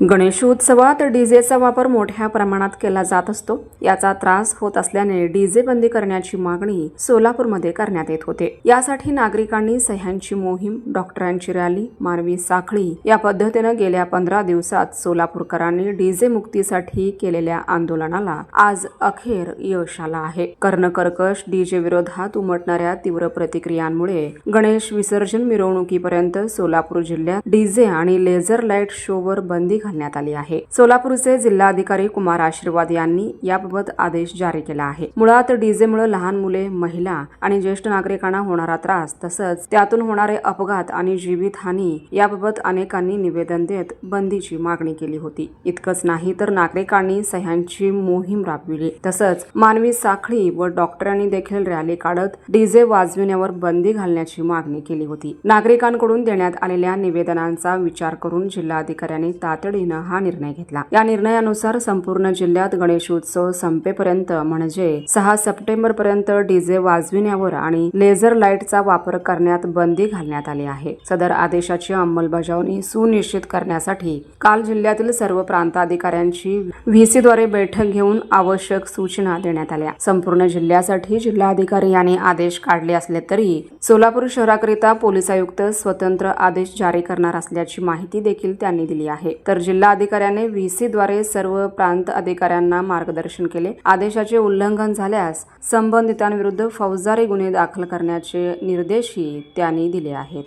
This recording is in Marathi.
गणेशोत्सवात डीजेचा वापर मोठ्या प्रमाणात केला जात असतो. याचा त्रास होत असल्याने डीजे बंदी करण्याची मागणी सोलापूरमध्ये करण्यात येत होते. यासाठी नागरिकांनी सह्यांची मोहीम, डॉक्टरांची रॅली, मानवी साखळी या पद्धतीने गेल्या 15 दिवसात सोलापूरकरांनी डीजे मुक्तीसाठी केलेल्या आंदोलनाला आज अखेर यश आलं आहे. कर्णकर्कश डीजे विरोधात उमटणाऱ्या तीव्र प्रतिक्रियांमुळे गणेश विसर्जन मिरवणुकीपर्यंत सोलापूर जिल्ह्यात डीजे आणि लेझर लाईट शोवर बंदी घालण्यात आली आहे. सोलापूरचे जिल्हाधिकारी कुमार आशीर्वाद यांनी याबाबत आदेश जारी केला आहे. मुळात डीजेमुळे लहान मुले, महिला आणि ज्येष्ठ नागरिकांना होणारा त्रास तसंच त्यातून होणारे अपघात आणि जीवितहानी याबाबत अनेकांनी निवेदन देत बंदीची मागणी केली होती. इतकंच नाही तर नागरिकांनी सह्यांची मोहीम राबविली. तसंच मानवी साखळी व डॉक्टरांनी देखील रॅली काढत डीजे वाजविण्यावर बंदी घालण्याची मागणी केली होती. नागरिकांकडून देण्यात आलेल्या निवेदनांचा विचार करून जिल्हाधिकाऱ्यांनी तातडीनं हा निर्णय घेतला. या निर्णयानुसार संपूर्ण जिल्ह्यात गणेशोत्सव संपेपर्यंत म्हणजे 6 सप्टेंबर पर्यंत डीजे वाजविण्यावर आणि लेझर लाईटचा वापर करण्यात बंदी घालण्यात आली आहे. सदर आदेशाची अंमलबजावणी सुनिश्चित करण्यासाठी काल जिल्ह्यातील सर्व प्रांताधिकाऱ्यांची व्हीसीद्वारे बैठक घेऊन आवश्यक सूचना देण्यात आल्या. संपूर्ण जिल्ह्यासाठी जिल्हाधिकारी यांनी आदेश काढले असले तरी सोलापूर शहराकरिता पोलीस आयुक्त स्वतंत्र आदेश जारी करणार असल्याची माहिती देखील त्यांनी दिली आहे. तर जिल्हाधिकाऱ्यांनी व्हीसीद्वारे सर्व प्रांत अधिकाऱ्यांना मार्गदर्शन केले. आदेशाचे उल्लंघन झाल्यास संबंधितांविरुद्ध फौजदारी गुन्हे दाखल करण्याचे निर्देशही त्यांनी दिले आहेत.